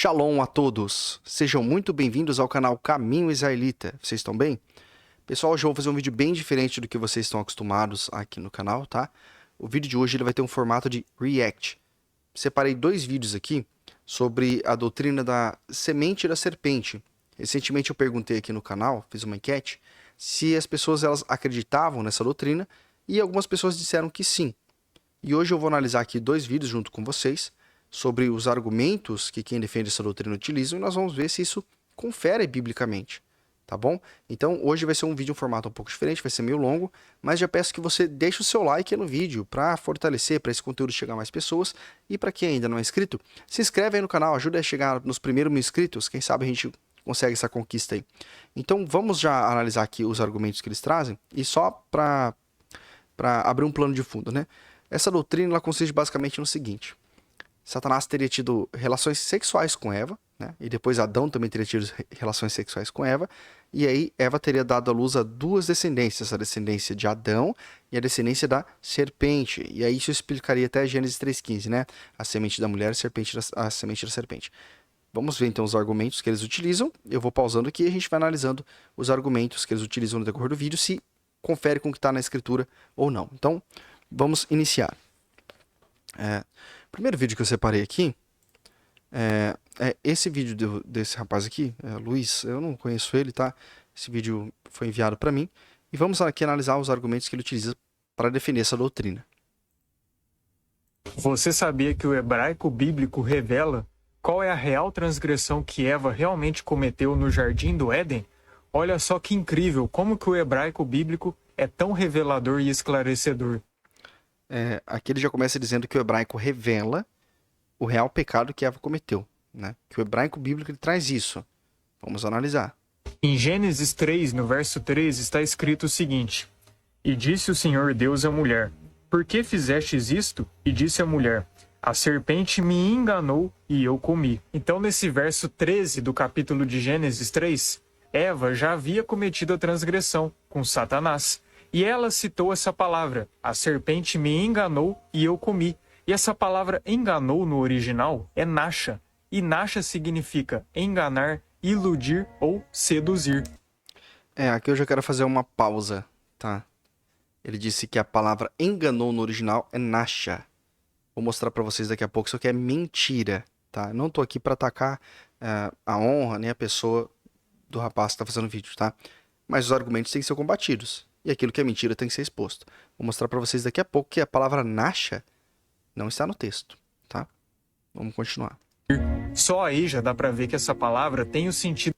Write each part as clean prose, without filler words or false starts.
Shalom a todos, sejam muito bem-vindos ao canal Caminho Israelita, vocês estão bem? Pessoal, hoje eu vou fazer um vídeo bem diferente do que vocês estão acostumados aqui no canal, tá? O vídeo de hoje ele vai ter um formato de React. Separei dois vídeos aqui sobre a doutrina da semente da serpente. Recentemente eu perguntei aqui no canal, fiz uma enquete, se as pessoas elas acreditavam nessa doutrina e algumas pessoas disseram que sim. E hoje eu vou analisar aqui dois vídeos junto com vocês sobre os argumentos que quem defende essa doutrina utilizam e nós vamos ver se isso confere biblicamente, tá bom? Então hoje vai ser um vídeo em formato um pouco diferente, vai ser meio longo, mas já peço que você deixe o seu like no vídeo para fortalecer, para esse conteúdo chegar a mais pessoas, e para quem ainda não é inscrito, se inscreve aí no canal, ajuda a chegar nos primeiros 1000 inscritos, quem sabe a gente consegue essa conquista aí. Então vamos já analisar aqui os argumentos que eles trazem, e só para abrir um plano de fundo, né? Essa doutrina ela consiste basicamente no seguinte: Satanás teria tido relações sexuais com Eva, né? E depois Adão também teria tido relações sexuais com Eva, e aí Eva teria dado à luz a duas descendências, a descendência de Adão e a descendência da serpente. E aí isso explicaria até Gênesis 3,15, né? A semente da mulher, a semente da serpente. Vamos ver então os argumentos que eles utilizam. Eu vou pausando aqui e a gente vai analisando os argumentos que eles utilizam no decorrer do vídeo, se confere com o que está na escritura ou não. Então, vamos iniciar. O primeiro vídeo que eu separei aqui é esse vídeo desse rapaz aqui, Luiz. Eu não conheço ele, tá? Esse vídeo foi enviado para mim. E vamos aqui analisar os argumentos que ele utiliza para defender essa doutrina. Você sabia que o hebraico bíblico revela qual é a real transgressão que Eva realmente cometeu no Jardim do Éden? Olha só que incrível como que o hebraico bíblico é tão revelador e esclarecedor. Aqui ele já começa dizendo que o hebraico revela o real pecado que Eva cometeu, né? Que o hebraico bíblico ele traz isso. Vamos analisar. Em Gênesis 3, no verso 3, está escrito o seguinte: E disse o Senhor Deus à mulher: Por que fizestes isto? E disse a mulher: A serpente me enganou e eu comi. Então, nesse verso 13 do capítulo de Gênesis 3, Eva já havia cometido a transgressão com Satanás. E ela citou essa palavra: a serpente me enganou e eu comi. E essa palavra enganou no original é nasha. E nasha significa enganar, iludir ou seduzir. Aqui eu já quero fazer uma pausa, tá? Ele disse que a palavra enganou no original é nasha. Vou mostrar para vocês daqui a pouco, isso aqui é mentira, tá? Eu não tô aqui para atacar a honra nem a pessoa do rapaz que tá fazendo o vídeo, tá? Mas os argumentos têm que ser combatidos. E aquilo que é mentira tem que ser exposto. Vou mostrar para vocês daqui a pouco que a palavra nasha não está no texto, tá? Vamos continuar. Só aí já dá para ver que essa palavra tem o sentido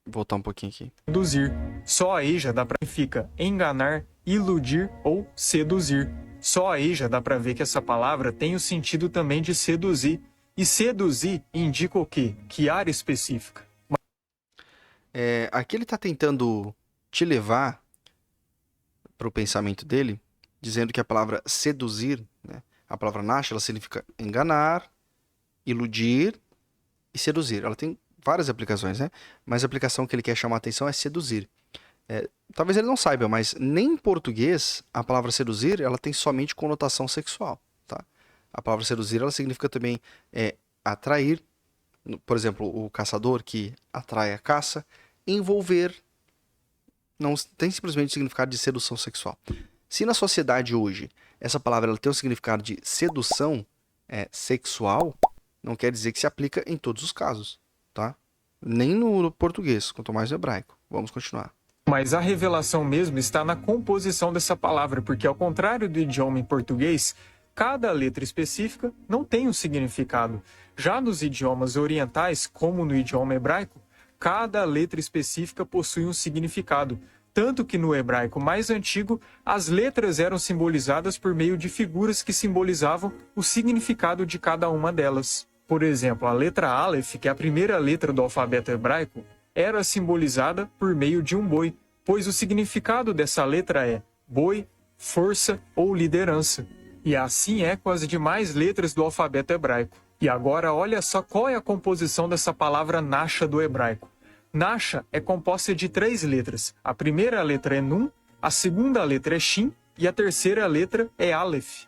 Vou voltar um pouquinho aqui. seduzir. Só aí já dá para fica enganar, iludir ou seduzir. Só aí já dá para ver que essa palavra tem o sentido também de seduzir. E seduzir indica o quê? Que área específica? Aqui ele está tentando te levar para o pensamento dele, dizendo que a palavra seduzir, né, a palavra nasha, ela significa enganar, iludir e seduzir. Ela tem várias aplicações, né? Mas a aplicação que ele quer chamar a atenção é seduzir. Talvez ele não saiba, mas nem em português a palavra seduzir ela tem somente conotação sexual, tá? A palavra seduzir ela significa também atrair, por exemplo, o caçador que atrai a caça, envolver. Não tem simplesmente o significado de sedução sexual. Se na sociedade hoje essa palavra ela tem um significado de sedução sexual, não quer dizer que se aplica em todos os casos, tá? Nem no português, quanto mais no hebraico. Vamos continuar. Mas a revelação mesmo está na composição dessa palavra, porque ao contrário do idioma em português, cada letra específica não tem um significado. Já nos idiomas orientais, como no idioma hebraico, cada letra específica possui um significado. Tanto que no hebraico mais antigo, as letras eram simbolizadas por meio de figuras que simbolizavam o significado de cada uma delas. Por exemplo, a letra Aleph, que é a primeira letra do alfabeto hebraico, era simbolizada por meio de um boi, pois o significado dessa letra é boi, força ou liderança. E assim é com as demais letras do alfabeto hebraico. E agora olha só qual é a composição dessa palavra nasha do hebraico. Nasha é composta de 3 letras. A primeira letra é Nun, a segunda letra é Shin e a terceira letra é Aleph.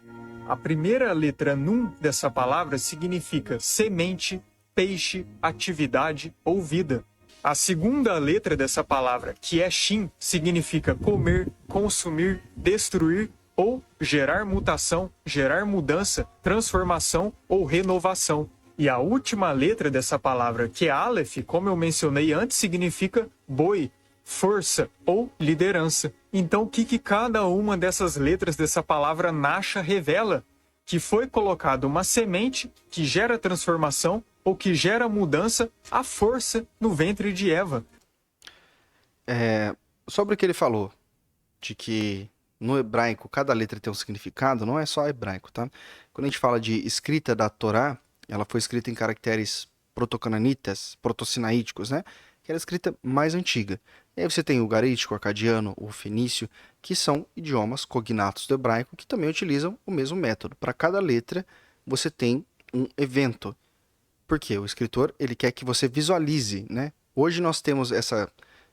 A primeira letra Nun dessa palavra significa semente, peixe, atividade ou vida. A segunda letra dessa palavra, que é Shin, significa comer, consumir, destruir ou gerar mutação, gerar mudança, transformação ou renovação. E a última letra dessa palavra, que é Aleph, como eu mencionei antes, significa boi, força ou liderança. Então, o que cada uma dessas letras dessa palavra Nasha revela? Que foi colocada uma semente que gera transformação ou que gera mudança à força no ventre de Eva. Sobre o que ele falou, de que no hebraico cada letra tem um significado, não é só hebraico, tá? Quando a gente fala de escrita da Torá, ela foi escrita em caracteres protocananitas, protosinaíticos, né? Que era a escrita mais antiga. E aí você tem o garítico, o acadiano, o fenício, que são idiomas cognatos do hebraico que também utilizam o mesmo método. Para cada letra, você tem um evento. Por quê? O escritor ele quer que você visualize, né? Hoje nós temos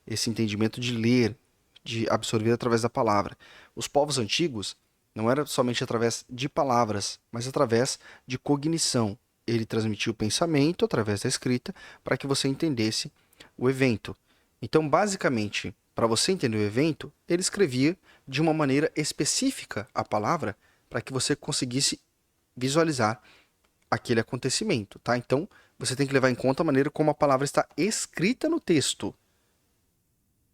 esse entendimento de ler, de absorver através da palavra. Os povos antigos não era somente através de palavras, mas através de cognição. Ele transmitia o pensamento através da escrita para que você entendesse o evento. Então, basicamente, para você entender o evento, ele escrevia de uma maneira específica a palavra para que você conseguisse visualizar aquele acontecimento, tá? Então, você tem que levar em conta a maneira como a palavra está escrita no texto.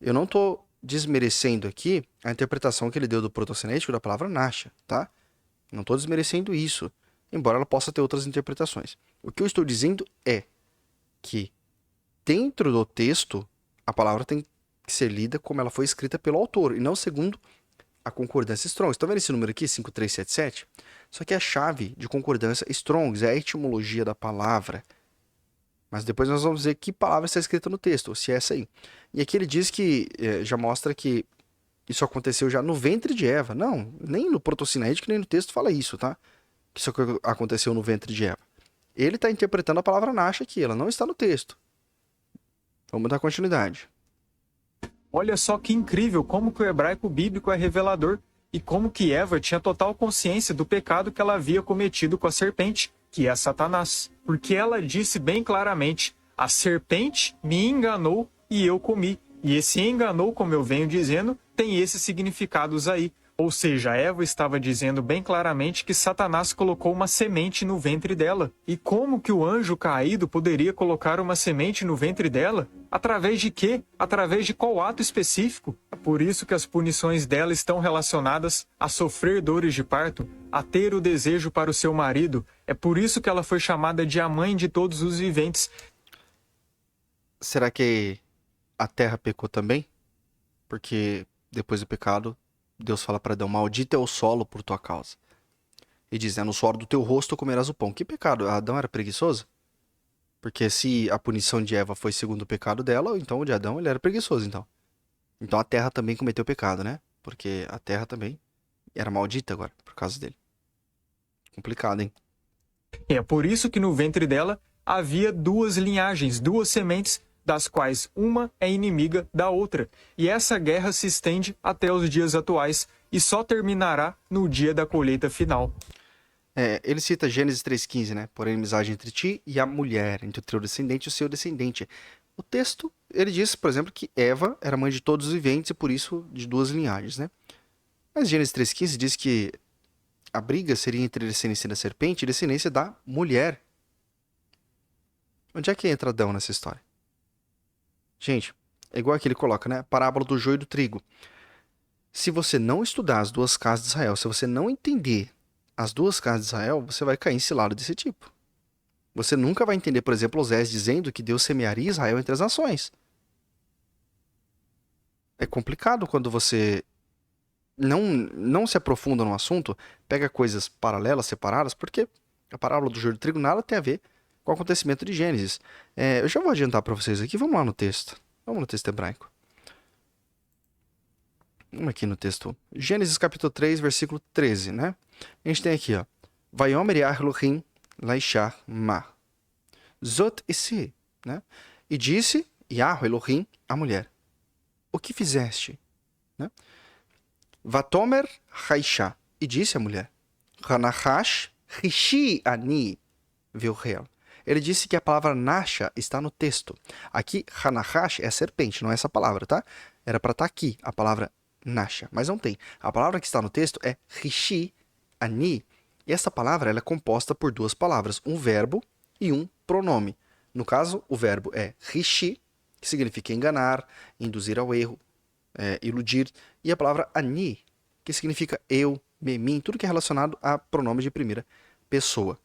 Eu não estou desmerecendo aqui a interpretação que ele deu do protocinético da palavra Nasha, tá? Não estou desmerecendo isso, embora ela possa ter outras interpretações. O que eu estou dizendo é que dentro do texto, a palavra tem que ser lida como ela foi escrita pelo autor, e não segundo a concordância Strong's. Estão vendo esse número aqui, 5377? Isso aqui é a chave de concordância Strong's, é a etimologia da palavra. Mas depois nós vamos ver que palavra está escrita no texto, ou se é essa aí. E aqui ele diz que, já mostra que isso aconteceu já no ventre de Eva. Não, nem no protocinético, nem no texto fala isso, tá? Que isso aconteceu no ventre de Eva. Ele está interpretando a palavra Nasha aqui, ela não está no texto. Vamos dar continuidade. Olha só que incrível como que o hebraico bíblico é revelador e como que Eva tinha total consciência do pecado que ela havia cometido com a serpente, que é Satanás. Porque ela disse bem claramente, a serpente me enganou e eu comi. E esse enganou, como eu venho dizendo, tem esses significados aí. Ou seja, Eva estava dizendo bem claramente que Satanás colocou uma semente no ventre dela. E como que o anjo caído poderia colocar uma semente no ventre dela? Através de quê? Através de qual ato específico? É por isso que as punições dela estão relacionadas a sofrer dores de parto, a ter o desejo para o seu marido. É por isso que ela foi chamada de a mãe de todos os viventes. Será que a terra pecou também? Porque depois do pecado, Deus fala para Adão, maldito é o solo por tua causa. E diz, no suor do teu rosto comerás o pão. Que pecado? Adão era preguiçoso? Porque se a punição de Eva foi segundo o pecado dela, então o de Adão ele era preguiçoso, então. Então a terra também cometeu pecado, né? Porque a terra também era maldita agora, por causa dele. Complicado, hein? É por isso que no ventre dela havia duas linhagens, duas sementes, das quais uma é inimiga da outra. E essa guerra se estende até os dias atuais e só terminará no dia da colheita final. Ele cita Gênesis 3,15, né? Por inimizade entre ti e a mulher, entre o teu descendente e o seu descendente. O texto, ele diz, por exemplo, que Eva era mãe de todos os viventes e por isso de duas linhagens, né? Mas Gênesis 3,15 diz que a briga seria entre a descendência da serpente e a descendência da mulher. Onde é que entra Adão nessa história? Gente, é igual aqui ele coloca, né? Parábola do joio e do trigo. Se você não estudar as duas casas de Israel, se você não entender as duas casas de Israel, você vai cair em cilado desse tipo. Você nunca vai entender, por exemplo, Osés dizendo que Deus semearia Israel entre as nações. É complicado quando você não se aprofunda no assunto, pega coisas paralelas, separadas, porque a parábola do joio e do trigo nada tem a ver com o acontecimento de Gênesis. Eu já vou adiantar para vocês aqui, vamos lá no texto. Vamos no texto hebraico. Vamos aqui no texto. Gênesis capítulo 3, versículo 13, né? A gente tem aqui, ó. Vayomer Yah Elohim laisha ma. Zot isi, né? E disse Yah Elohim à mulher. O que fizeste? Né? Vatomer haisha. E disse a mulher. Hanahash rishi ani vilhel. Ele disse que a palavra nasha está no texto. Aqui, hanahash é serpente, não é essa palavra, tá? Era para estar aqui, a palavra nasha, mas não tem. A palavra que está no texto é rishi ani. E essa palavra ela é composta por duas palavras, um verbo e um pronome. No caso, o verbo é rishi, que significa enganar, induzir ao erro, iludir. E a palavra ani, que significa eu, me, mim, tudo que é relacionado a pronome de primeira pessoa.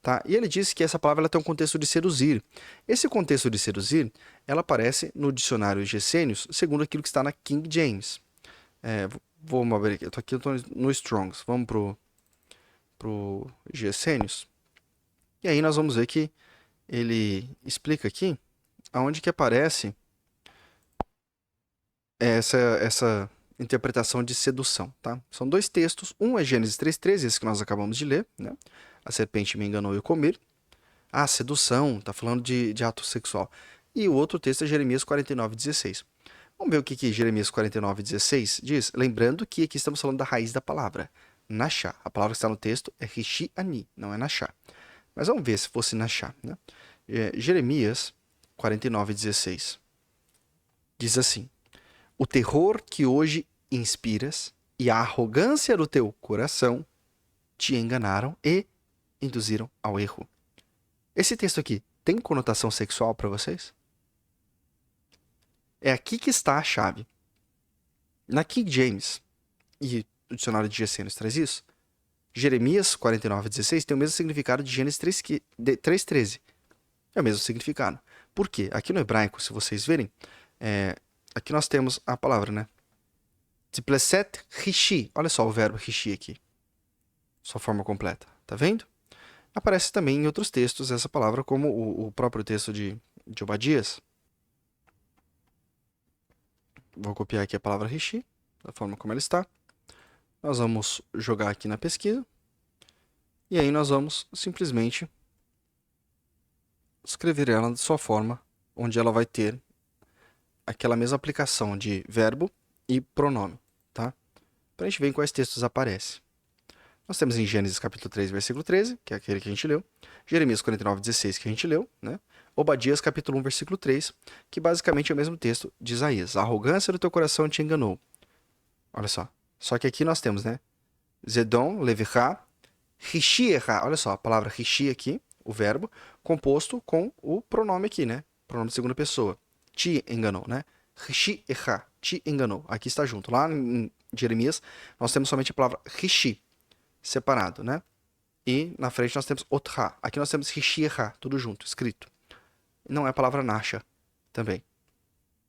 Tá? E ele disse que essa palavra ela tem um contexto de seduzir. Esse contexto de seduzir, ela aparece no dicionário de Essênios, segundo aquilo que está na King James. Vamos abrir aqui, eu tô no Strongs, vamos pro Essênios. E aí nós vamos ver que ele explica aqui aonde que aparece essa interpretação de sedução, tá? São dois textos, um é Gênesis 3:13, esse que nós acabamos de ler, né? A serpente me enganou e eu comer. Ah, sedução, tá falando de ato sexual. E o outro texto é Jeremias 49:16. Vamos ver o que Jeremias 49:16 diz? Lembrando que aqui estamos falando da raiz da palavra, Nashá. A palavra que está no texto é Rishi Ani, não é Nashá. Mas vamos ver se fosse Nashá, né? Jeremias 49:16 diz assim: o terror que hoje inspiras e a arrogância do teu coração te enganaram e induziram ao erro. Esse texto aqui tem conotação sexual para vocês? É aqui que está a chave. Na King James, e o dicionário de Essênios traz isso, Jeremias 49:16 tem o mesmo significado de Gênesis 3:13. É o mesmo significado. Por quê? Aqui no hebraico, se vocês verem, aqui nós temos a palavra, né? Tipleset rishi. Olha só o verbo rishi aqui. Sua forma completa. Tá vendo? Aparece também em outros textos essa palavra, como o próprio texto de Obadias. Vou copiar aqui a palavra rishi, da forma como ela está. Nós vamos jogar aqui na pesquisa. E aí nós vamos simplesmente escrever ela de sua forma, onde ela vai ter aquela mesma aplicação de verbo e pronome, tá? Para a gente ver em quais textos aparece. Nós temos em Gênesis capítulo 3, versículo 13, que é aquele que a gente leu. Jeremias 49:16, que a gente leu, né? Obadias capítulo 1, versículo 3, que basicamente é o mesmo texto de Isaías. A arrogância do teu coração te enganou. Olha só. Só que aqui nós temos, né? Zedon, Levichá, Rishiecha. Olha só, a palavra Rishi aqui, o verbo, composto com o pronome aqui, né? Pronome de segunda pessoa. Te enganou, né? Rishiecha, te enganou. Aqui está junto. Lá em Jeremias, nós temos somente a palavra Rishi, separado, né? E na frente nós temos Otra. Aqui nós temos Rishiecha, tudo junto, escrito. Não é a palavra Nasha também.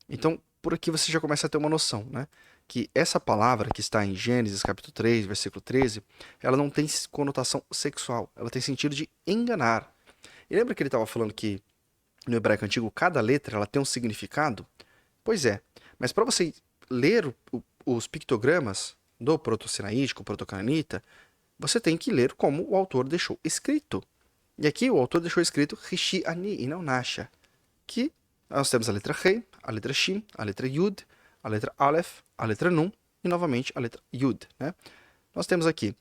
Então, por aqui você já começa a ter uma noção, né? Que essa palavra que está em Gênesis capítulo 3, versículo 13, ela não tem conotação sexual, ela tem sentido de enganar. E lembra que ele estava falando que no hebraico antigo cada letra ela tem um significado? Pois é, mas para você ler os pictogramas do proto-sinaítico, proto-cananita, você tem que ler como o autor deixou escrito. E aqui o autor deixou escrito Rishi Ani e não Nasha, que nós temos a letra Rei, a letra Shin, a letra Yud, a letra Aleph, a letra Nun e novamente a letra Yud, né? Nós temos aqui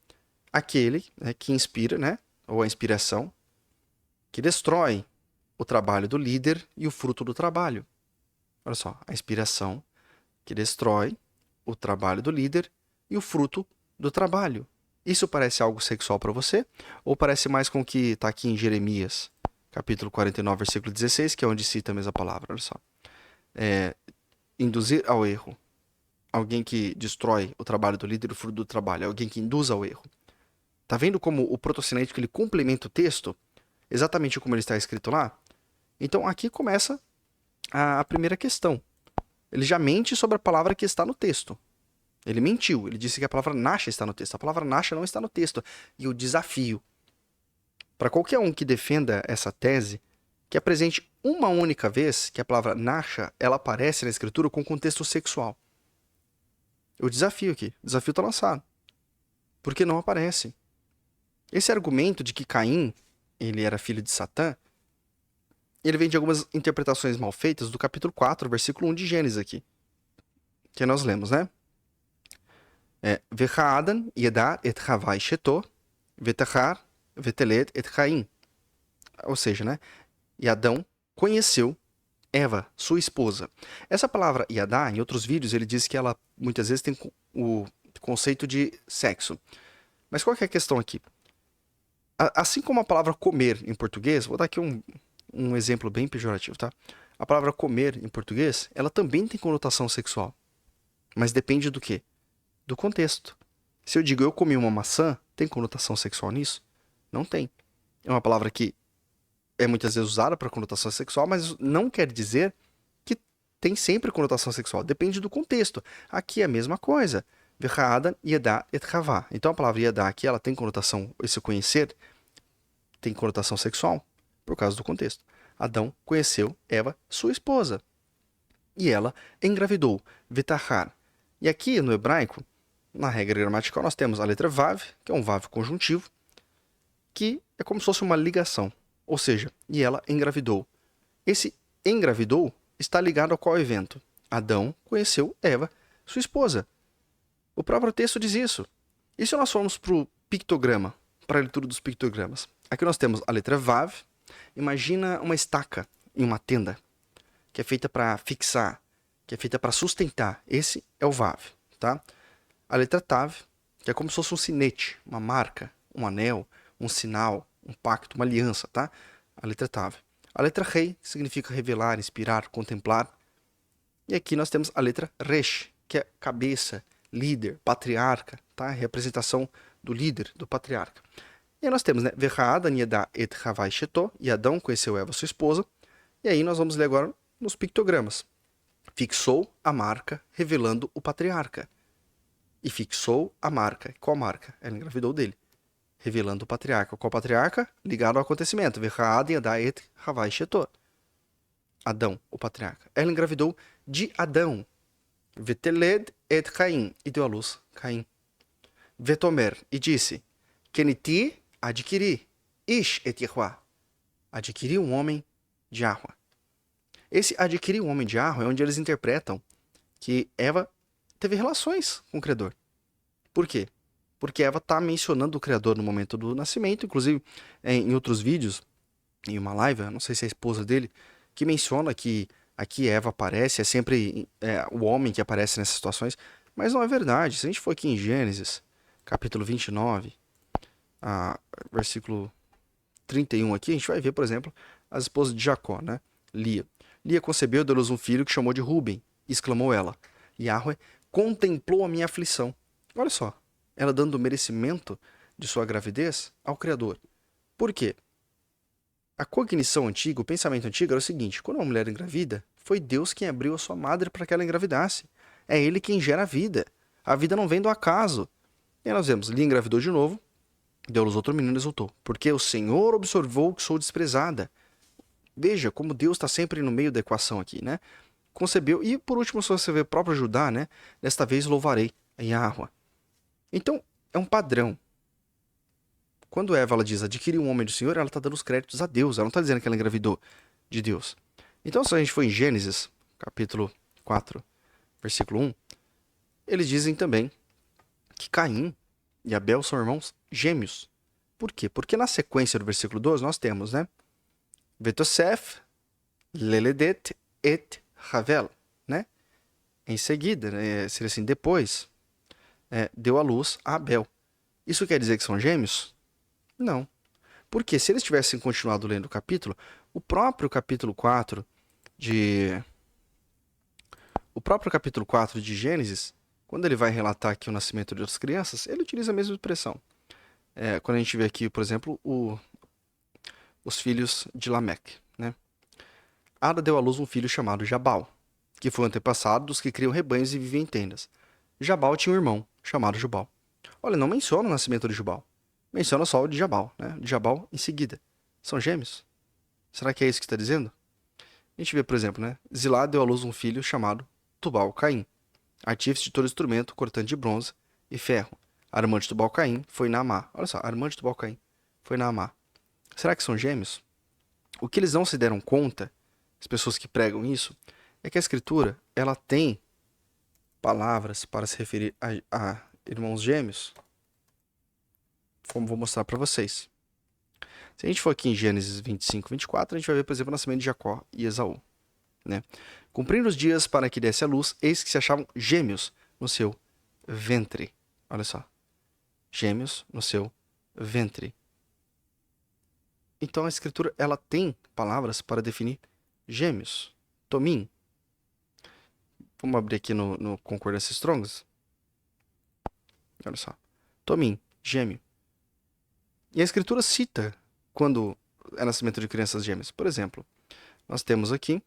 aquele, né, que inspira, né, ou a inspiração, que destrói o trabalho do líder e o fruto do trabalho. Olha só, a inspiração que destrói o trabalho do líder e o fruto do trabalho. Isso parece algo sexual para você? Ou parece mais com o que está aqui em Jeremias, capítulo 49, versículo 16, que é onde cita a mesma palavra? Olha só. Induzir ao erro. Alguém que destrói o trabalho do líder e o fruto do trabalho. Alguém que induz ao erro. Tá vendo como o proto-cinético ele complementa o texto? Exatamente como ele está escrito lá? Então aqui começa a primeira questão. Ele já mente sobre a palavra que está no texto. Ele mentiu, ele disse que a palavra Nasha está no texto. A palavra Nasha não está no texto. E o desafio para qualquer um que defenda essa tese, que apresente uma única vez que a palavra Nasha ela aparece na escritura com contexto sexual. O desafio aqui, o desafio está lançado. Porque não aparece. Esse argumento de que Caim ele era filho de Satã, ele vem de algumas interpretações mal feitas do capítulo 4, versículo 1 de Gênesis aqui. Que nós lemos, né? Vechaadan yedar et Havai sheto, vetachar veteled et Caim. Ou seja, né? E Adão conheceu Eva, sua esposa. Essa palavra Yadá, em outros vídeos, ele diz que ela muitas vezes tem o conceito de sexo. Mas qual que é a questão aqui? Assim como a palavra comer em português, vou dar aqui um exemplo bem pejorativo, tá? A palavra comer em português, ela também tem conotação sexual. Mas depende do quê? Do contexto. Se eu digo eu comi uma maçã, tem conotação sexual nisso? Não tem. É uma palavra que é muitas vezes usada para conotação sexual, mas não quer dizer que tem sempre conotação sexual. Depende do contexto. Aqui é a mesma coisa. V'cha'ada yedá et chavá. Então a palavra yedá aqui, ela tem conotação, esse conhecer, tem conotação sexual, por causa do contexto. Adão conheceu Eva, sua esposa, e ela engravidou. Vetachar. E aqui no hebraico, na regra gramatical, nós temos a letra vav, que é um vav conjuntivo, que é como se fosse uma ligação. Ou seja, e ela engravidou. Esse engravidou está ligado a qual evento? Adão conheceu Eva, sua esposa. O próprio texto diz isso. E se nós formos para o pictograma, para a leitura dos pictogramas? Aqui nós temos a letra Vav. Imagina uma estaca em uma tenda, que é feita para fixar, que é feita para sustentar. Esse é o Vav, tá? A letra Tav, que é como se fosse um sinete, uma marca, um anel, um sinal, um pacto, uma aliança, tá? A letra Tav. A letra Rei, que significa revelar, inspirar, contemplar. E aqui nós temos a letra Resh, que é cabeça, líder, patriarca, tá? Representação do líder, do patriarca. E aí nós temos, né? V'cha'ada yedá et chavá shetó, e Adão conheceu Eva, sua esposa. E aí nós vamos ler agora nos pictogramas. Fixou a marca, revelando o patriarca. E fixou a marca. Qual marca? Ela engravidou dele. Revelando o patriarca. Qual patriarca? Ligado ao acontecimento. V'cha'ada yedá et chavá shetó. Adão, o patriarca. Ela engravidou de Adão. Veteled et Caim. E deu à luz Caim. Vetomer. E disse: Keniti adquiri. Ish et Yehuá. Adquiri um homem de Yahweh. Esse adquirir um homem de Yahweh é onde eles interpretam que Eva teve relações com o Criador. Por quê? Porque Eva está mencionando o Criador no momento do nascimento. Inclusive, em outros vídeos, em uma live, não sei se é a esposa dele, que menciona que aqui Eva aparece, é sempre o homem que aparece nessas situações. Mas não é verdade. Se a gente for aqui em Gênesis, capítulo 29, versículo 31 aqui, a gente vai ver, por exemplo, as esposas de Jacó, né? Lia. Lia concebeu e deu-lhes um filho que chamou de Ruben, exclamou ela. Yahweh contemplou a minha aflição. Olha só, ela dando o merecimento de sua gravidez ao Criador. Por quê? A cognição antiga, o pensamento antigo era o seguinte: quando uma mulher engravida, foi Deus quem abriu a sua madre para que ela engravidasse. É Ele quem gera a vida. A vida não vem do acaso. E aí nós vemos, Lia engravidou de novo, deu-lhes outro menino e exultou. Porque o Senhor observou que sou desprezada. Veja como Deus está sempre no meio da equação aqui, né? Concebeu. E por último, se você vê o próprio Judá, né? Desta vez louvarei a Yahweh. Então, é um padrão. Quando Eva ela diz adquirir um homem do Senhor, ela está dando os créditos a Deus. Ela não está dizendo que ela engravidou de Deus. Então, se a gente for em Gênesis, capítulo 4, versículo 1, eles dizem também que Caim e Abel são irmãos gêmeos. Por quê? Porque na sequência do versículo 12 nós temos, né? Vetosef, Leledet et Havel, né? Em seguida, né? Seria assim, depois, deu à luz a Abel. Isso quer dizer que são gêmeos? Não. Porque se eles tivessem continuado lendo o capítulo, o próprio capítulo 4 de Gênesis, quando ele vai relatar aqui o nascimento de outras crianças, ele utiliza a mesma expressão. Quando a gente vê aqui, por exemplo, os filhos de Lameque, né? Ada deu à luz um filho chamado Jabal, que foi o antepassado dos que criam rebanhos e vivem em tendas. Jabal tinha um irmão chamado Jubal. Olha, não menciona o nascimento de Jubal. Menciona só o de Jabal, né? De Jabal em seguida. São gêmeos? Será que é isso que está dizendo? A gente vê, por exemplo, né? Zilá deu à luz um filho chamado Tubal-Caim, artífice de todo instrumento, cortante de bronze e ferro. A irmã de Tubal-Caim foi Naamá. Olha só, a irmã de Tubal-Caim foi Naamá. Será que são gêmeos? O que eles não se deram conta, as pessoas que pregam isso, é que a Escritura ela tem palavras para se referir a irmãos gêmeos, como vou mostrar para vocês. Se a gente for aqui em Gênesis 25, 24, a gente vai ver, por exemplo, o nascimento de Jacó e Esaú, né? Cumprindo os dias para que desse a luz, eis que se achavam gêmeos no seu ventre. Olha só. Gêmeos no seu ventre. Então a escritura, ela tem palavras para definir gêmeos. Tomim. Vamos abrir aqui no Concordância Strongs. Olha só. Tomim, gêmeo. E a escritura cita quando é nascimento de crianças gêmeas. Por exemplo, nós temos aqui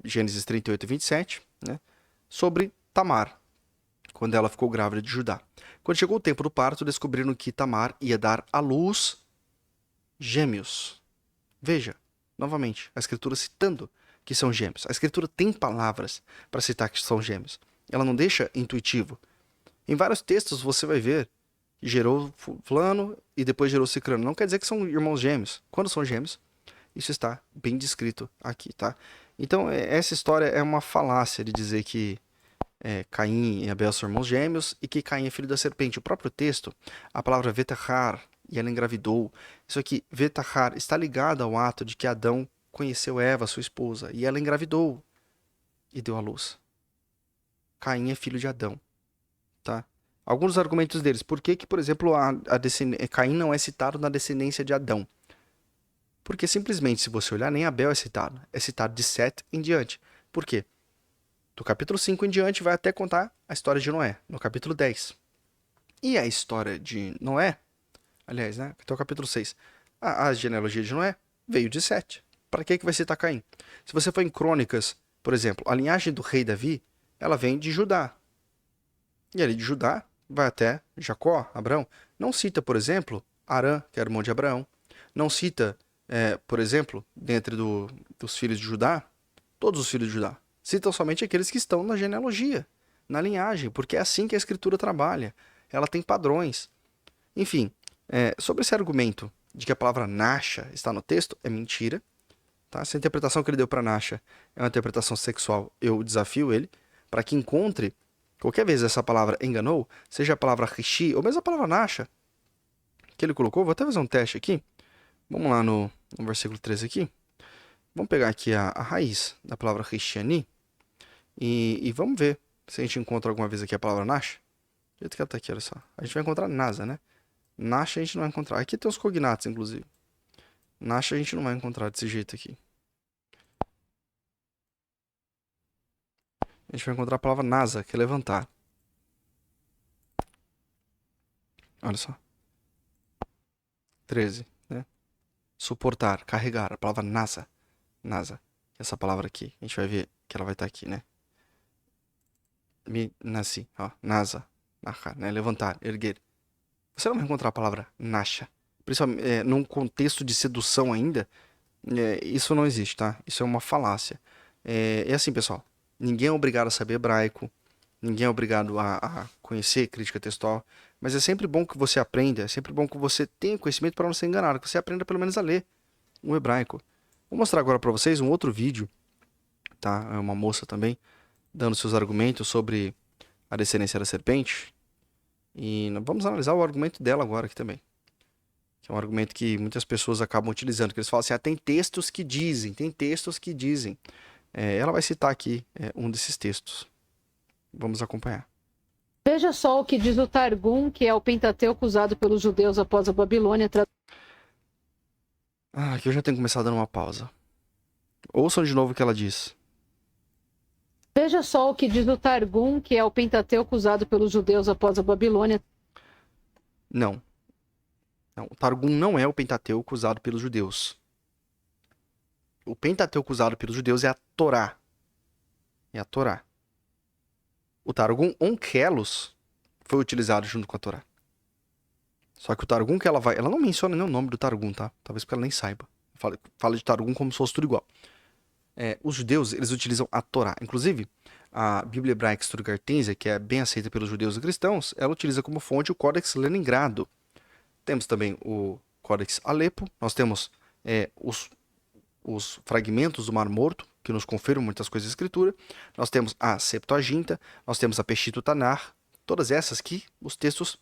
Gênesis 38, 27, né, sobre Tamar, quando ela ficou grávida de Judá. Quando chegou o tempo do parto, descobriram que Tamar ia dar à luz gêmeos. Veja, novamente, a escritura citando que são gêmeos. A escritura tem palavras para citar que são gêmeos. Ela não deixa intuitivo. Em vários textos você vai ver que gerou fulano e depois gerou cicrano. Não quer dizer que são irmãos gêmeos. Quando são gêmeos, isso está bem descrito aqui, tá? Então, essa história é uma falácia de dizer que Caim e Abel são irmãos gêmeos e que Caim é filho da serpente. O próprio texto, a palavra vetahar, e ela engravidou. Isso aqui, vetahar, está ligado ao ato de que Adão conheceu Eva, sua esposa, e ela engravidou e deu à luz. Caim é filho de Adão, tá? Alguns argumentos deles. Por que, por exemplo, Caim não é citado na descendência de Adão? Porque simplesmente, se você olhar, nem Abel é citado. É citado de Sete em diante. Por quê? Do capítulo 5 em diante vai até contar a história de Noé, no capítulo 10. E a história de Noé, aliás, né, até o capítulo 6, a genealogia de Noé veio de Sete. Para que vai citar Caim? Se você for em Crônicas, por exemplo, a linhagem do rei Davi, ela vem de Judá. E ali de Judá vai até Jacó, Abraão. Não cita, por exemplo, Arã, que era irmão de Abraão. Não cita, por exemplo, dentre dos filhos de Judá, todos os filhos de Judá. Citam somente aqueles que estão na genealogia, na linhagem, porque é assim que a escritura trabalha. Ela tem padrões. Enfim, sobre esse argumento de que a palavra Nasha está no texto, é mentira. Tá? Essa interpretação que ele deu para Nasha é uma interpretação sexual. Eu desafio ele para que encontre, qualquer vez essa palavra enganou, seja a palavra Rishi ou mesmo a palavra Nasha que ele colocou. Vou até fazer um teste aqui. Vamos lá no versículo 13 aqui. Vamos pegar aqui a raiz da palavra Rishiani e vamos ver se a gente encontra alguma vez aqui a palavra Nasha. Do jeito que ela tá aqui, olha só. A gente vai encontrar Nasa, né? Nasha a gente não vai encontrar. Aqui tem os cognatos, inclusive. Nasha a gente não vai encontrar desse jeito aqui. A gente vai encontrar a palavra Nasa, que é levantar. Olha só. 13, né? Suportar, carregar. A palavra Nasa. Nasa. Essa palavra aqui. A gente vai ver que ela vai estar aqui, né? Nasi, ó. Nasa. Naha, né? Levantar, erguer. Você não vai encontrar a palavra Nasha. Principalmente num contexto de sedução ainda, isso não existe, tá? Isso é uma falácia. É assim, pessoal. Ninguém é obrigado a saber hebraico. Ninguém é obrigado a conhecer crítica textual. Mas é sempre bom que você aprenda. É sempre bom que você tenha conhecimento para não ser enganado. Que você aprenda pelo menos a ler o hebraico. Vou mostrar agora para vocês um outro vídeo. Tá? É uma moça também dando seus argumentos sobre a descendência da serpente. E vamos analisar o argumento dela agora aqui também. Que é um argumento que muitas pessoas acabam utilizando. Que eles falam assim, tem textos que dizem, tem textos que dizem. Ela vai citar aqui um desses textos. Vamos acompanhar. Veja só o que diz o Targum, que é o Pentateuco usado pelos judeus após a Babilônia. Aqui eu já tenho que começar dando uma pausa. Ouçam de novo o que ela diz. Veja só o que diz o Targum, que é o Pentateuco usado pelos judeus após a Babilônia. Não. O Targum não é o Pentateuco usado pelos judeus. O Pentateuco usado pelos judeus é a Torá. É a Torá. O Targum Onkelos foi utilizado junto com a Torá. Só que o Targum que ela não menciona nem o nome do Targum, tá? Talvez porque ela nem saiba. Fala de Targum como se fosse tudo igual. Os judeus, eles utilizam a Torá. Inclusive, a Bíblia Hebraica Stuttgartense, que é bem aceita pelos judeus e cristãos, ela utiliza como fonte o Códex Leningrado. Temos também o Códex Alepo. Nós temos os fragmentos do Mar Morto, que nos confirmam muitas coisas da Escritura. Nós temos a Septuaginta, nós temos a Peshitta Tanar. Todas essas que os textos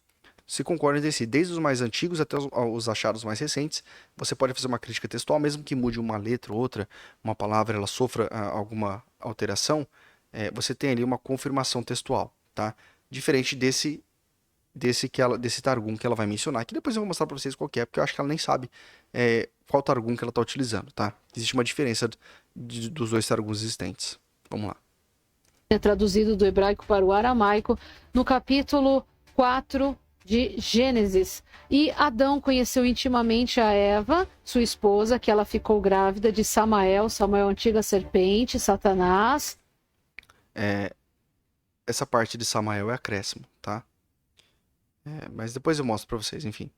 se concordam entre si, desde os mais antigos até os achados mais recentes. Você pode fazer uma crítica textual, mesmo que mude uma letra ou outra, uma palavra ela sofra alguma alteração, você tem ali uma confirmação textual, tá? Diferente desse Targum que ela vai mencionar, que depois eu vou mostrar para vocês qual que é, porque eu acho que ela nem sabe qual Targum que ela está utilizando, tá? Existe uma diferença dos dois Targuns existentes. Vamos lá. É traduzido do hebraico para o aramaico no capítulo 4 de Gênesis. E Adão conheceu intimamente a Eva, sua esposa, que ela ficou grávida de Samael, antiga serpente, Satanás. Essa parte de Samael é acréscimo, tá? Mas depois eu mostro para vocês, enfim.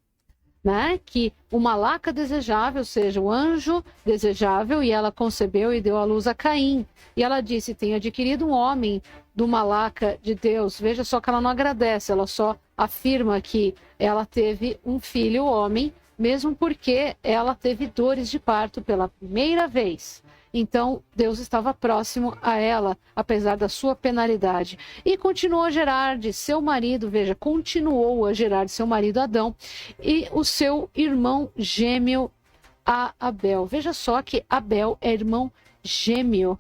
Né? Que o Malaca desejável, ou seja, o anjo desejável, e ela concebeu e deu à luz a Caim. E ela disse: tenho adquirido um homem do Malaca de Deus. Veja só que ela não agradece, ela só afirma que ela teve um filho homem, mesmo porque ela teve dores de parto pela primeira vez. Então, Deus estava próximo a ela, apesar da sua penalidade. E continuou a gerar de seu marido, veja, continuou a gerar de seu marido Adão e o seu irmão gêmeo a Abel. Veja só que Abel é irmão gêmeo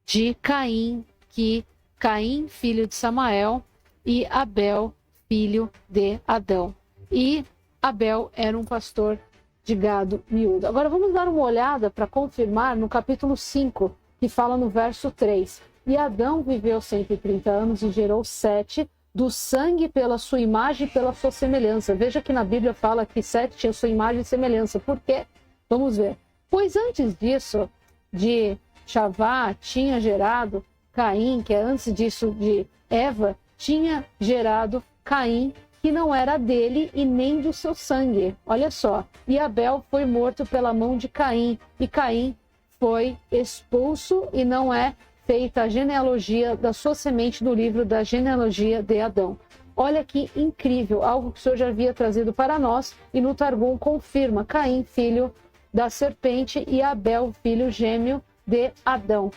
de Caim, que Caim, filho de Samael, e Abel, filho de Adão. E Abel era um pastor de gado miúdo. Agora vamos dar uma olhada para confirmar no capítulo 5, que fala no verso 3. E Adão viveu 130 anos e gerou Sete, do sangue pela sua imagem e pela sua semelhança. Veja que na Bíblia fala que Sete tinha sua imagem e semelhança. Por quê? Vamos ver. Pois antes disso, de Chavá tinha gerado Caim, que é antes disso de Eva, tinha gerado Caim, que não era dele e nem do seu sangue. Olha só. E Abel foi morto pela mão de Caim, e Caim foi expulso, e não é feita a genealogia da sua semente no livro da genealogia de Adão. Olha que incrível, algo que o Senhor já havia trazido para nós, e no Targum confirma: Caim, filho da serpente, e Abel, filho gêmeo de Adão.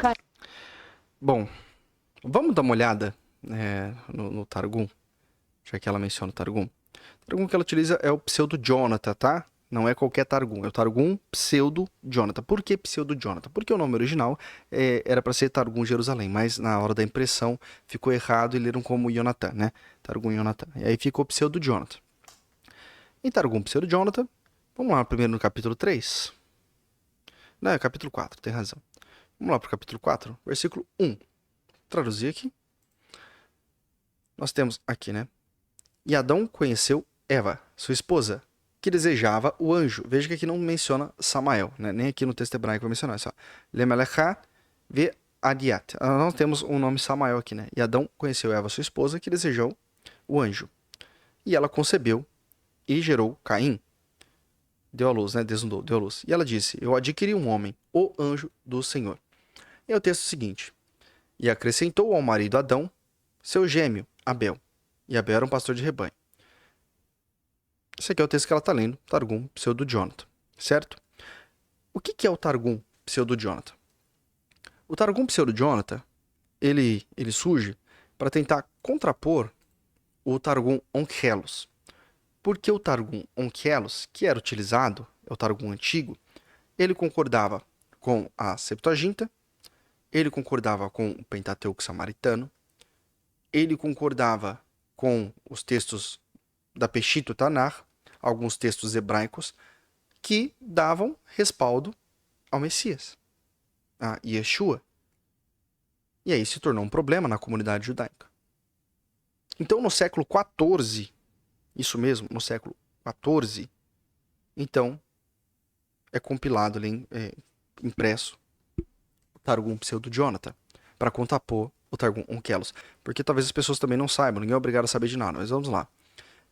Bom, vamos dar uma olhada no Targum, já que ela menciona o Targum. O Targum que ela utiliza é o pseudo-Jonathan, tá? Não é qualquer Targum, é o Targum pseudo-Jonathan. Por que pseudo-Jonathan? Porque o nome original era para ser Targum Jerusalém, mas na hora da impressão ficou errado e leram como Jonathan, né? Targum Jonathan. E aí ficou pseudo-Jonathan. Em Targum pseudo-Jonathan, vamos lá primeiro no capítulo 3. Não, é capítulo 4, tem razão. Vamos lá para o capítulo 4, versículo 1. Traduzir aqui. Nós temos aqui, né? E Adão conheceu Eva, sua esposa, que desejava o anjo. Veja que aqui não menciona Samael, né? Nem aqui no texto hebraico vai mencionar. Só Lemelecha ve Adiat. Nós temos o nome Samael aqui, né? E Adão conheceu Eva, sua esposa, que desejou o anjo. E ela concebeu e gerou Caim. Deu à luz, né? Desnudou, deu à luz. E ela disse: eu adquiri um homem, o anjo do Senhor. E é o texto seguinte: e acrescentou ao marido Adão seu gêmeo, Abel. E Abel era um pastor de rebanho. Esse aqui é o texto que ela está lendo, Targum pseudo-Jonathan, certo? O que é o Targum pseudo-Jonathan? O Targum pseudo-Jonathan, ele surge para tentar contrapor o Targum Onkelos. Porque o Targum Onkelos, que era utilizado, é o Targum antigo, ele concordava com a Septuaginta, ele concordava com o Pentateuco samaritano, ele concordava com os textos da Peshito Tanar, alguns textos hebraicos, que davam respaldo ao Messias, a Yeshua. E aí se tornou um problema na comunidade judaica. Então, no século XIV, isso mesmo, no século XIV, então, é compilado ali, impresso, o Targum pseudo-Jonathan, para contrapor o Targum Onkelos. Porque talvez as pessoas também não saibam, ninguém é obrigado a saber de nada, mas vamos lá.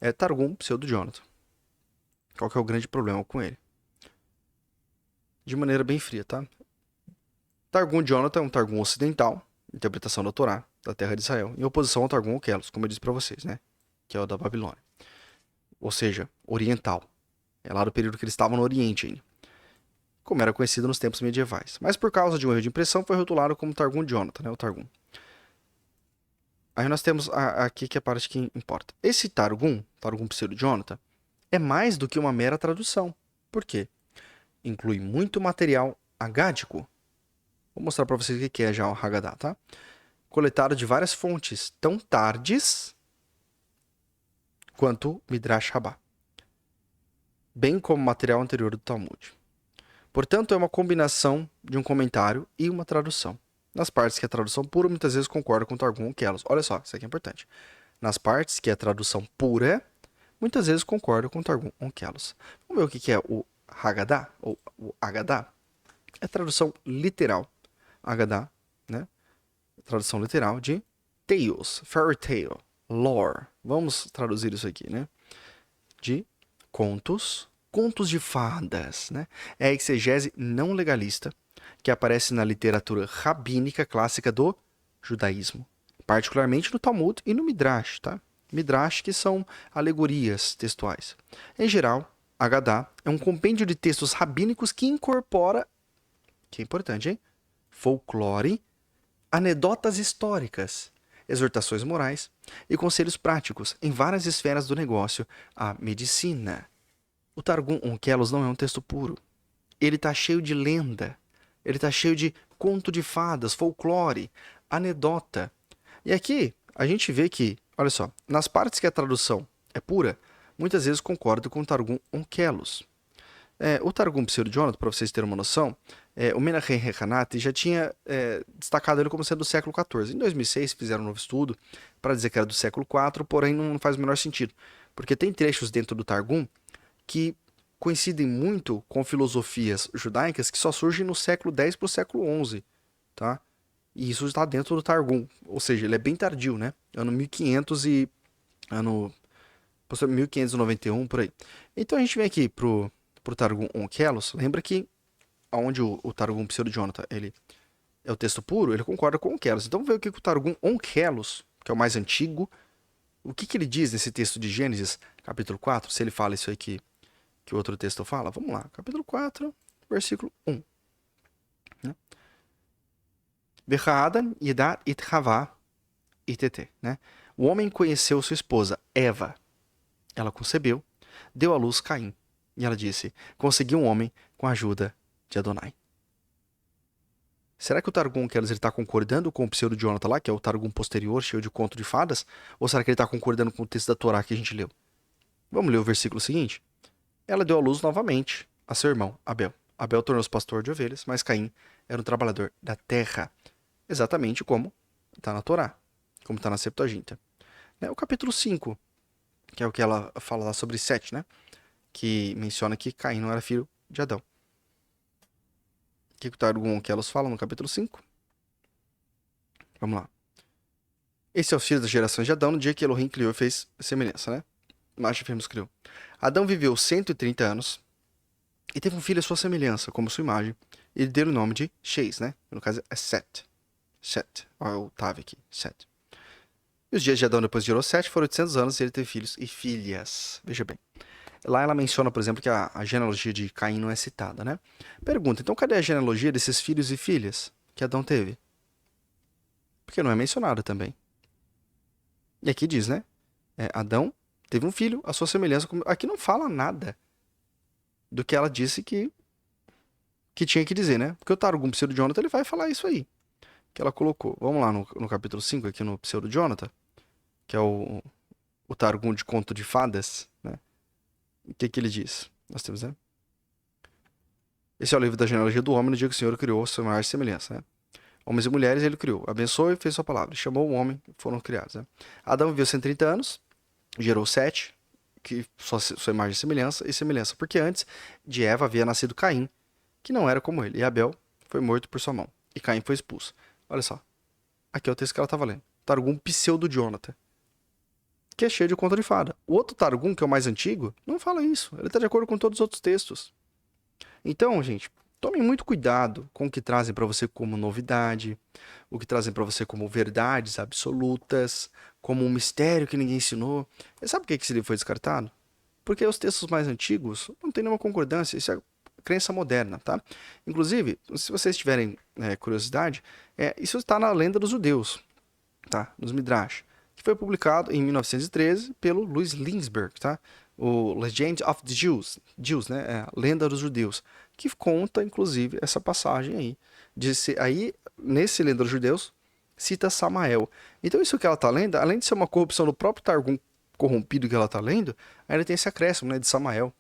É Targum pseudo-Jonathan. Qual que é o grande problema com ele? De maneira bem fria, tá? Targum Jonathan é um Targum ocidental, interpretação da Torá, da terra de Israel, em oposição ao Targum Onkelos, como eu disse para vocês, né? Que é o da Babilônia. Ou seja, oriental. É lá do período que eles estavam no Oriente ainda, como era conhecido nos tempos medievais. Mas por causa de um erro de impressão, foi rotulado como Targum Jonathan, né? O Targum. Aí nós temos aqui que é a parte que importa. Esse Targum Pseudo-Jonathan, é mais do que uma mera tradução. Por quê? Inclui muito material agádico. Vou mostrar para vocês o que é já o Haggadah, tá? Coletado de várias fontes, tão tardes quanto Midrash Rabbah, bem como material anterior do Talmud. Portanto, é uma combinação de um comentário e uma tradução. Nas partes que a tradução pura muitas vezes concorda com o Targum Onkelos. Olha só, isso aqui é importante. Nas partes que a tradução pura muitas vezes concorda com o Targum Onkelos. Vamos ver o que é o Haggadah, ou o Haggadah? É a tradução literal. Haggadah, né? Tradução literal de tales, fairy tale, lore. Vamos traduzir isso aqui, né? De contos de fadas, né? É a exegese não legalista que aparece na literatura rabínica clássica do judaísmo, particularmente no Talmud e no Midrash, tá? Midrash, que são alegorias textuais. Em geral, Haggadah é um compêndio de textos rabínicos que incorpora, que é importante, hein? Folclore, anedotas históricas, exortações morais e conselhos práticos em várias esferas do negócio, a medicina. O Targum Onkelos não é um texto puro. Ele está cheio de lenda, ele está cheio de conto de fadas, folclore, anedota. E aqui a gente vê que, olha só, nas partes que a tradução é pura, muitas vezes concordo com o Targum Onkelos. O Targum Pseudo-Jonathan, para vocês terem uma noção, o Menachem Rehanati já tinha destacado ele como sendo do século XIV. Em 2006 fizeram um novo estudo para dizer que era do século IV, porém não faz o menor sentido, porque tem trechos dentro do Targum que coincidem muito com filosofias judaicas que só surgem no século X para o século XI, tá? E isso está dentro do Targum, ou seja, ele é bem tardio, né? Ano 1500 e ano 1591, por aí. Então a gente vem aqui pro Targum Onkelos. Lembra que onde o Targum Pseudo-Jonathan ele é o texto puro, ele concorda com o Onkelos. Então vamos ver o que o Targum Onkelos, que é o mais antigo, o que ele diz nesse texto de Gênesis, capítulo 4, se ele fala isso aí que o outro texto fala. Vamos lá, capítulo 4, versículo 1. V'cha'adam yedad it Havá itete, né? O homem conheceu sua esposa, Eva. Ela concebeu, deu à luz Caim. E ela disse, consegui um homem com a ajuda de Adonai. Será que o Targum Onkelos está concordando com o Pseudo-Jonathan lá, que é o Targum posterior, cheio de conto de fadas? Ou será que ele está concordando com o texto da Torá que a gente leu? Vamos ler o versículo seguinte? Ela deu à luz novamente a seu irmão, Abel. Abel tornou-se pastor de ovelhas, mas Caim era um trabalhador da terra. Exatamente como está na Torá, como está na Septuaginta. O capítulo 5, que é o que ela fala lá sobre Sete, né? Que menciona que Caim não era filho de Adão. O que o Targum Onkelos fala no capítulo 5? Vamos lá. Esse é o filho das gerações de Adão no dia que Elohim criou e fez semelhança, né? Macho e fêmea criou. Adão viveu 130 anos e teve um filho à sua semelhança, como sua imagem. E ele deu o nome de Sheis, né? No caso é Set. Set. Olha o Tav aqui. Set. E os dias de Adão depois gerou Sete foram 800 anos e ele teve filhos e filhas. Veja bem. Lá ela menciona, por exemplo, que a genealogia de Caim não é citada, né? Pergunta, então cadê a genealogia desses filhos e filhas que Adão teve? Porque não é mencionada também. E aqui diz, né? Adão teve um filho, a sua semelhança. Aqui não fala nada do que ela disse que tinha que dizer, né? Porque o Targum Pseudo-Jonathan ele vai falar isso aí, que ela colocou. Vamos lá no capítulo 5, aqui no Pseudo-Jonathan, que é o Targum de conto de fadas, né? O que ele diz? Nós temos, né? Esse é o livro da genealogia do homem no dia que o Senhor criou sua imagem e semelhança, né? Homens e mulheres ele criou, abençoou e fez sua palavra. Chamou o homem, foram criados, né? Adão viveu 130 anos, gerou Sete, que sua imagem e semelhança, porque antes de Eva havia nascido Caim, que não era como ele, e Abel foi morto por sua mão, e Caim foi expulso. Olha só, aqui é o texto que ela estava lendo. Targum Pseudo-Jonathan, que é cheio de conto de fada. O outro Targum, que é o mais antigo, não fala isso. Ele está de acordo com todos os outros textos. Então, gente, tomem muito cuidado com o que trazem para você como novidade, o que trazem para você como verdades absolutas, como um mistério que ninguém ensinou. E sabe por que esse livro foi descartado? Porque os textos mais antigos não tem nenhuma concordância. Isso é crença moderna, tá? Inclusive, se vocês tiverem curiosidade, isso está na lenda dos judeus, tá? Nos Midrash. foi publicado em 1913 pelo Louis Lindsberg, tá? O Legend of the Jews, né? A Lenda dos Judeus, que conta, inclusive, essa passagem aí. Aí, nesse Lenda dos Judeus, cita Samael. Então, isso que ela está lendo, além de ser uma corrupção do próprio Targum corrompido que ela está lendo, ainda tem esse acréscimo, né, de Samael,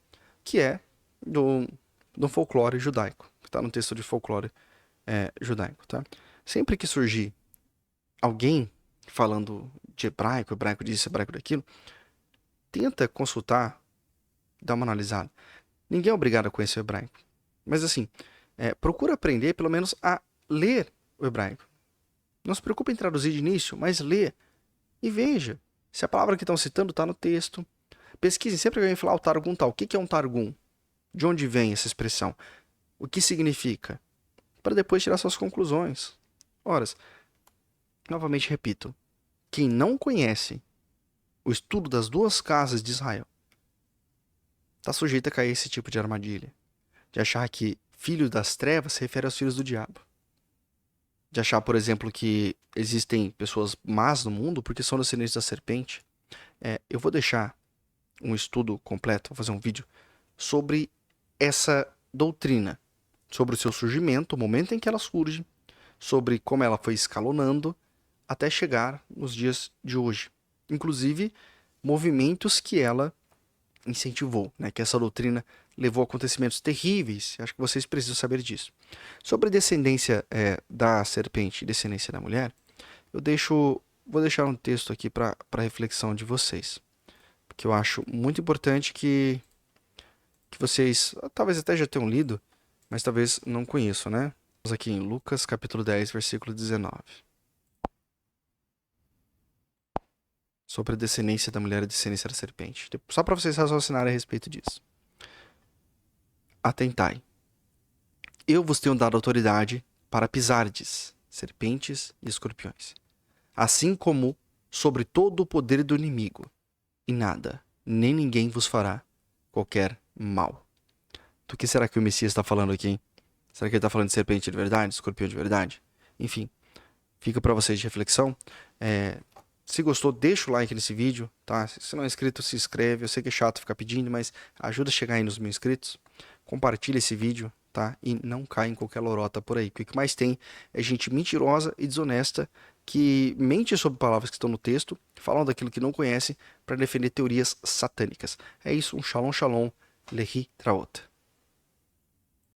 que é do folclore judaico, que está no texto de folclore judaico, tá? Sempre que surgir alguém falando de hebraico, hebraico disso, hebraico daquilo, tenta consultar, dar uma analisada. Ninguém é obrigado a conhecer o hebraico, mas assim, procura aprender pelo menos a ler o hebraico. Não se preocupe em traduzir de início, mas lê e veja se a palavra que estão citando está no texto. Pesquise sempre que alguém falar o Targum tal. O que é um Targum? De onde vem essa expressão? O que significa? Para depois tirar suas conclusões. Ora, novamente repito, quem não conhece o estudo das duas casas de Israel está sujeito a cair esse tipo de armadilha. De achar que filho das trevas se refere aos filhos do diabo. De achar, por exemplo, que existem pessoas más no mundo porque são descendentes da serpente. Eu vou deixar um estudo completo, vou fazer um vídeo sobre essa doutrina, sobre o seu surgimento, o momento em que ela surge, sobre como ela foi escalonando até chegar nos dias de hoje. Inclusive, movimentos que ela incentivou, né? Que essa doutrina levou a acontecimentos terríveis. Acho que vocês precisam saber disso. Sobre descendência da serpente e descendência da mulher, vou deixar um texto aqui para reflexão de vocês, porque eu acho muito importante que vocês talvez até já tenham lido, mas talvez não conheçam, né? Vamos aqui em Lucas capítulo 10, versículo 19. Sobre a descendência da mulher e a descendência da serpente. Só para vocês raciocinarem a respeito disso. Atentai. Eu vos tenho dado autoridade para pisardes serpentes e escorpiões, assim como sobre todo o poder do inimigo, e nada, nem ninguém vos fará qualquer mal. Do que será que o Messias está falando aqui, hein? Será que ele está falando de serpente de verdade, escorpião de verdade? Enfim, fica para vocês de reflexão. Se gostou, deixa o like nesse vídeo, tá? Se não é inscrito, se inscreve. Eu sei que é chato ficar pedindo, mas ajuda a chegar aí nos 1000 inscritos. Compartilha esse vídeo, tá? E não cai em qualquer lorota por aí. Porque o que mais tem é gente mentirosa e desonesta que mente sobre palavras que estão no texto, falam daquilo que não conhece para defender teorias satânicas. É isso, um shalom, shalom, lehi traot.